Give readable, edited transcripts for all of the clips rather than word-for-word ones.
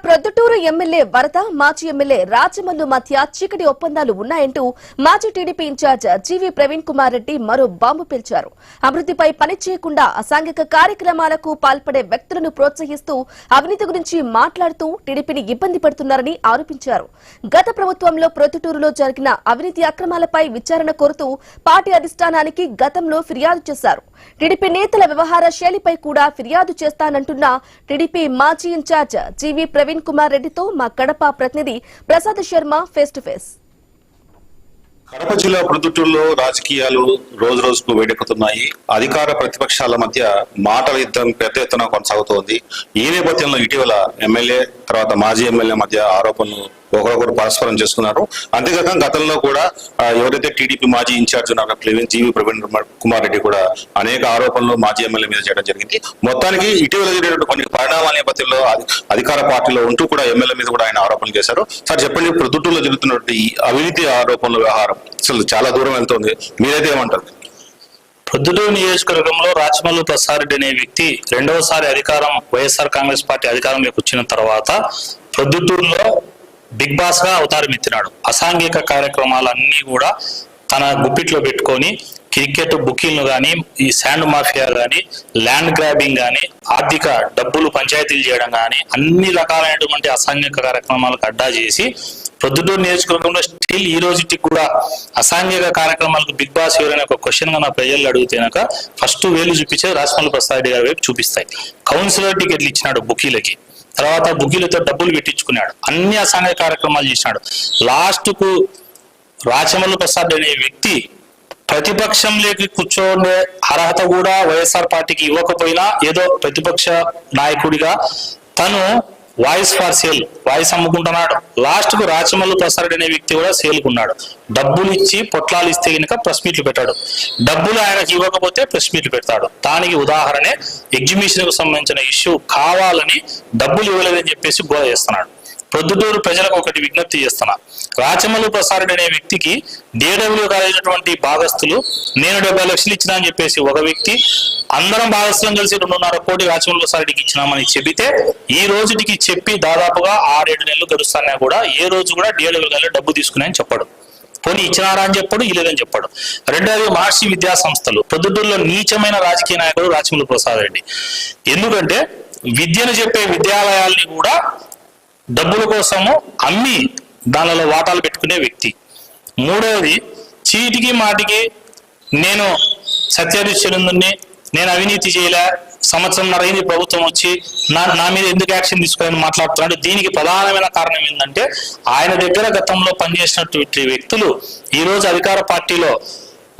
Proddatur MLA వరద మాజీ MLA Rajamallu మధ్య చీకటి ఒప్పందాలు ఉన్నాయంటూ మాజీ టీడీపీ ఇన్ఛార్జ్ జీవీ ప్రవీణ్ కుమార్ రెడ్డి మరో బాంబు పేల్చారు. అభివృద్ధిపై పని చేయకుండా అసాంఘిక కార్యక్రమాలకు పాల్పడే వ్యక్తులను ప్రోత్సహిస్తూ అవినీతి గురించి మాట్లాడుతూ టీడీపీని ఇబ్బంది పెడుతున్నారని ఆరోపించారు. గత ప్రభుత్వంలో ప్రొద్దుటూరులో జరిగిన అవినీతి అక్రమాలపై విచారణ కోరుతూ పార్టీ అధిష్టానానికి గతంలో ఫిర్యాదు చేశారు. టీడీపీ నేతల వ్యవహార శైలిపై కూడా ఫిర్యాదు చేస్తానంటున్న టీడీపీ మాజీ ఇన్ఛార్జ్ జీవీ ప్రవీణ్ కుమార్ రెడ్డితో మా కడప ప్రతినిధి Prasad Sharma face to face. Kadapa జిల్లా ప్రొద్దుటూరులో రాజకీయాలు రోజు రోజుకు వేడెక్కుతున్నాయి. అధికార ప్రతిపక్షాల మధ్య మాటల యుద్ధం పెద్ద ఎత్తున కొనసాగుతోంది. ఈ నేపథ్యంలో ఇటీవల ఎమ్మెల్యే తర్వాత మాజీ ఎమ్మెల్యే మధ్య ఆరోపణలు ఒకరొకరు పరస్పరం చేసుకున్నారు. అంతేకాక గతంలో కూడా ఎవరైతే టీడీపీ మాజీ ఇన్ఛార్జ్ ఉన్నారో జీవీ ప్రవీణ్ కుమార్ రెడ్డి కూడా అనేక ఆరోపణలు మాజీ ఎమ్మెల్యే మీద చేయడం జరిగింది. మొత్తానికి ఇటీవల జరిగినటువంటి కొన్ని పరిణామాల నేపథ్యంలో అధికార పార్టీలో ఉంటూ కూడా ఎమ్మెల్యే మీద కూడా ఆయన ఆరోపణలు చేశారు. సార్ చెప్పండి, ప్రొద్దుటూరులో జరుగుతున్నటువంటి ఈ అవినీతి ఆరోపణల వ్యవహారం అసలు చాలా దూరం వెళ్తుంది, మీరైతే ఏమంటారు? ప్రొద్దుటూరు నియోజకవర్గంలో రాజమల్లు ప్రసాద్ అనే వ్యక్తి రెండవసారి వైఎస్ఆర్ కాంగ్రెస్ పార్టీ అధికారంలోకి వచ్చిన తర్వాత ప్రొద్దుటూరులో బిగ్ బాస్ గా అవతారం ఎత్తినాడు. అసాంఘిక కార్యక్రమాలన్నీ కూడా తన గుప్పిట్లో పెట్టుకొని క్రికెట్ బుకింగ్లు కానీ, ఈ శాండ్ మాఫియా కానీ, ల్యాండ్ గ్రాబింగ్ కానీ, ఆర్థిక డబ్బులు పంచాయతీలు చేయడం కానీ అన్ని రకాలైనటువంటి అసాంఘిక కార్యక్రమాలకు అడ్డా చేసి ప్రొద్దుటూరు నియోజకవర్గంలో స్టిల్ ఈ రోజుకి కూడా అసాంఘిక కార్యక్రమాలకు బిగ్ బాస్ ఎవరైనా ఒక క్వశ్చన్ గా నా ప్రజలు అడిగితేనక ఫస్ట్ వేలు చూపించేది రాజమల్లు ప్రసాద్ గారి వైపు చూపిస్తాయి. కౌన్సిలర్ టికెట్లు ఇచ్చినాడు బుకీలకి, తర్వాత బుకీలతో డబ్బులు పెట్టించుకున్నాడు, అన్ని అసాంఘిక కార్యక్రమాలు చేసినాడు. లాస్ట్ కు రాజమల్లు ప్రసాద్ అనే వ్యక్తి ప్రతిపక్షంలోకి కూర్చోనే అర్హత కూడా వైఎస్ఆర్ పార్టీకి ఇవ్వకపోయినా ఏదో ప్రతిపక్ష నాయకుడిగా తను వాయిస్ ఫర్ సేల్ వాయిస్ అమ్ముకుంటున్నాడు. లాస్ట్ కు రాజమల్లు ప్రసాద్ అనే వ్యక్తి కూడా సేల్కున్నాడు. డబ్బులు ఇచ్చి పొట్లాలు ఇస్తే కనుక ప్రెస్ మీట్లు పెట్టాడు, డబ్బులు ఆయనకి ఇవ్వకపోతే ప్రెస్ మీట్లు పెడతాడు. దానికి ఉదాహరణే ఎగ్జిబిషన్ కు సంబంధించిన ఇష్యూ. కావాలని డబ్బులు ఇవ్వలేదని చెప్పేసి గోల చేస్తున్నాడు. ప్రొద్దుటూరు ప్రజలకు ఒకటి విజ్ఞప్తి చేస్తున్నా, రాజమల్లు ప్రసాద్ అనే వ్యక్తికి DW కాలేజటువంటి భాగస్తులు నేను 70 లక్షలు ఇచ్చినా అని చెప్పేసి ఒక వ్యక్తి, అందరం భాగస్థులం కలిసి 2.5 కోటి రాజమల్లు ప్రసాద్కి ఇచ్చినామని చెబితే ఈ రోజుకి చెప్పి దాదాపుగా 6-7 నెలలు గడుస్తున్నా కూడా ఏ రోజు కూడా DW కాలేజ్ డబ్బు తీసుకున్నాయని చెప్పాడు. పోనీ ఇచ్చినారా అని చెప్పాడు, ఇలేదని చెప్పాడు. రెండవది మహర్షి విద్యా సంస్థలు. ప్రొద్దుటూరులో నీచమైన రాజకీయ నాయకుడు రాజమల్లు ప్రసాద్ రెడ్డి. ఎందుకంటే విద్యను చెప్పే విద్యాలయాల్ని కూడా డబ్బుల కోసము అమ్మి దానిలో వాటాలు పెట్టుకునే వ్యక్తి. మూడవది చీటికి మాటికి నేను సత్యహరిశ్చంద్రుని, నేను అవినీతి చేయలే, సంవత్సరంన్నర అయింది ప్రభుత్వం వచ్చి నా మీద ఎందుకు యాక్షన్ తీసుకోవాలని మాట్లాడుతున్నాడు. దీనికి ప్రధానమైన కారణం ఏంటంటే ఆయన దగ్గర గతంలో పనిచేసినటువంటి వ్యక్తులు ఈ రోజు అధికార పార్టీలో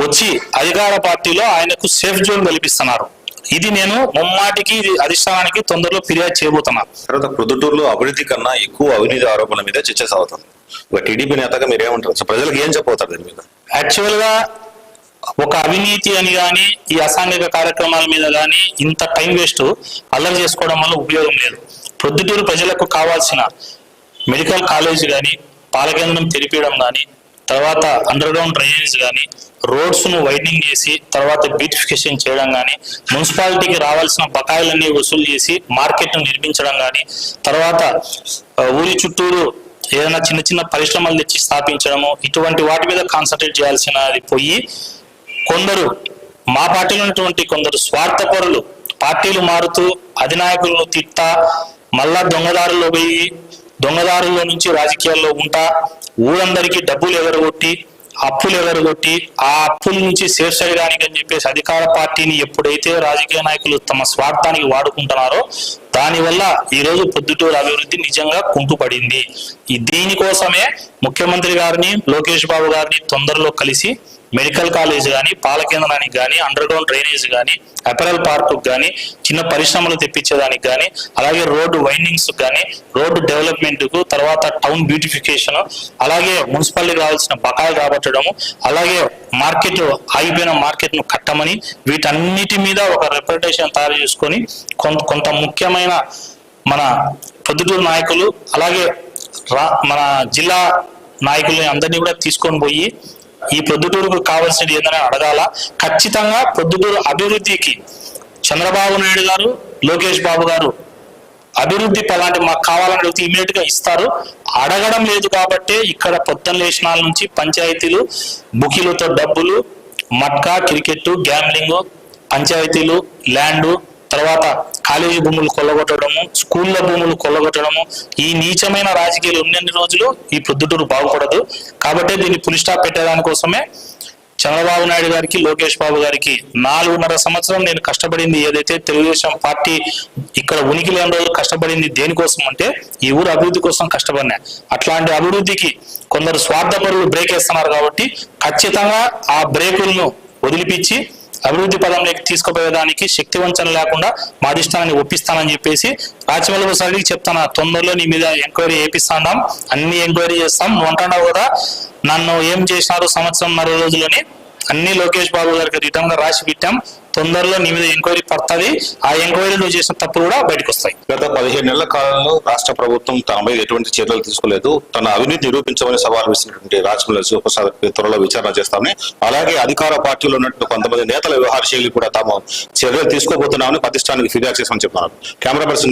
వచ్చి అధికార పార్టీలో ఆయనకు సేఫ్ జోన్ కల్పిస్తున్నారు. ఇది నేను ముమ్మాటికి అధిష్టానానికి తొందరలో ఫిర్యాదు చేయబోతున్నా. తర్వాత ప్రొద్దుటూరులో అభివృద్ధి కన్నా ఎక్కువ అవినీతి ఆరోపణల మీద చర్చ సాగుతుంది. ఒక టీడీపీ నేతగా మీరు ఏమంటారు? ప్రజలకు ఏం చెప్పబోతారు దీని మీద? యాక్చువల్ గా ఒక అవినీతి అని కానీ ఈ అసాంఘిక కార్యక్రమాల మీద కానీ ఇంత టైం వేస్ట్ అల్లరి చేసుకోవడం వల్ల ఉపయోగం లేదు. ప్రొద్దుటూరు ప్రజలకు కావాల్సిన మెడికల్ కాలేజ్ కానీ, పాలకేంద్రం తెరిపించడం కానీ, తర్వాత అండర్ గ్రౌండ్ డ్రైనేజ్ కానీ, రోడ్స్ ను వైడనింగ్ చేసి తర్వాత బ్యూటిఫికేషన్ చేయడం కానీ, మున్సిపాలిటీకి రావాల్సిన బకాయిలన్నీ వసూలు చేసి మార్కెట్ ను నిర్మించడం కానీ, తర్వాత ఊరి చుట్టూరు ఏదైనా చిన్న చిన్న పరిశ్రమలు తెచ్చి స్థాపించడము, ఇటువంటి వాటి మీద కాన్సన్ట్రేట్ చేయాల్సినది పోయి కొందరు మా పార్టీలో ఉన్నటువంటి కొందరు స్వార్థపరులు పార్టీలు మారుతూ అధినాయకులను తిట్టా మళ్ళా దొంగదారుల్లో పోయి దొంగదారుల్లో నుంచి రాజకీయాల్లో ఉంటా ఊరందరికీ డబ్బులు ఎగరగొట్టి అప్పులు ఎగరగొట్టి ఆ అప్పుల నుంచి సేఫ్ చేయడానికి అని చెప్పేసి అధికార పార్టీని ఎప్పుడైతే రాజకీయ నాయకులు తమ స్వార్థానికి వాడుకుంటున్నారో దానివల్ల ఈ రోజు ప్రొద్దుటూరు అభివృద్ధి నిజంగా కుంటుపడింది. దీనికోసమే ముఖ్యమంత్రి గారిని లోకేష్ బాబు గారిని తొందరలో కలిసి మెడికల్ కాలేజ్ కానీ, పాలకేంద్రానికి కానీ, అండర్ గ్రౌండ్ డ్రైనేజ్ కానీ, అపెరల్ పార్కు కానీ, చిన్న పరిశ్రమలు తెప్పించేదానికి కానీ, అలాగే రోడ్డు వైండింగ్స్ కానీ, రోడ్డు డెవలప్మెంట్ కు, తర్వాత టౌన్ బ్యూటిఫికేషన్, అలాగే మున్సిపాలిటీకి రావాల్సిన బకాయిలు రాబట్టడము, అలాగే మార్కెట్ ఆగిపోయిన మార్కెట్ ను కట్టమని వీటన్నిటి మీద ఒక రిప్రజెంటేషన్ తయారు చేసుకొని కొంత ముఖ్యమైన మన ప్రొద్దుటూరు నాయకులు అలాగే మన జిల్లా నాయకుల్ని అందరినీ కూడా తీసుకొని పోయి ఈ ప్రొద్దుటూరుకు కావాల్సినది ఏదైనా అడగాల. ఖచ్చితంగా ప్రొద్దుటూరు అభివృద్ధికి చంద్రబాబు నాయుడు గారు, లోకేష్ బాబు గారు అభివృద్ధి పలాంటి మాకు కావాలని అడిగితే ఇమీడియట్ గా ఇస్తారు. అడగడం లేదు కాబట్టి ఇక్కడ పొద్దున్న లేచినాల నుంచి పంచాయతీలు, బుకీలతో డబ్బులు, మట్కా, క్రికెట్, గ్యాంబ్లింగ్, పంచాయతీలు, ల్యాండ్, తర్వాత కాలేజీ భూములు కొల్లగొట్టడము, స్కూళ్ళ భూములు కొల్లగొట్టడము, ఈ నీచమైన రాజకీయాలు ఉన్నన్ని రోజులు ఈ ప్రొద్దుటూరు బాగుపడదు. కాబట్టి దీన్ని పులి స్టాప్ పెట్టేదానికోసమే చంద్రబాబు నాయుడు గారికి, లోకేష్ బాబు గారికి 4.5 సంవత్సరం నేను కష్టపడింది ఏదైతే తెలుగుదేశం పార్టీ ఇక్కడ ఉనికి లేని రోజులు కష్టపడింది దేనికోసం అంటే ఈ ఊరు అభివృద్ధి కోసం కష్టపడినా. అట్లాంటి అభివృద్ధికి కొందరు స్వార్థపరులు బ్రేక్ వేస్తున్నారు కాబట్టి ఖచ్చితంగా ఆ బ్రేకులను వదిలిపించి అభివృద్ధి పదంలోకి తీసుకుపోయేదానికి శక్తి వంచన లేకుండా మా అధిష్టానాన్ని ఒప్పిస్తానని చెప్పేసి రాచమల్లి సారికి చెప్తాను. తొందరలో నీ మీద ఎంక్వైరీ చేపిస్తాం, అన్ని ఎంక్వైరీ చేస్తాం. నువ్వు అంటున్నావు కదా నన్ను ఏం చేసినారు 1.5 రోజులని, అన్ని లోకేష్ బాబు గారికి రిటర్న్ గా రాసి పెట్టాం. తొందరలో నీ మీద ఎంక్వైరీ పడుతుంది. ఆ ఎంక్వైరీ నువ్వు చేసిన తప్పులు కూడా బయటకు వస్తాయి. గత 15 నెలల కాలంలో రాష్ట్ర ప్రభుత్వం తన మీద ఎటువంటి చర్యలు తీసుకోలేదు. తన అవినీతి నిరూపించమని సవాల్ విసినటువంటి రాచమల్లి శివప్రసాద్ త్వరలో విచారణ చేస్తామని, అలాగే అధికార పార్టీలో ఉన్నటువంటి కొంతమంది నేతల వ్యవహార శైలి కూడా తాము చర్యలు తీసుకోబోతున్నామని ప్రతిష్టానికి ఫిర్యాదు చేస్తామని చెప్తున్నారు. Camera person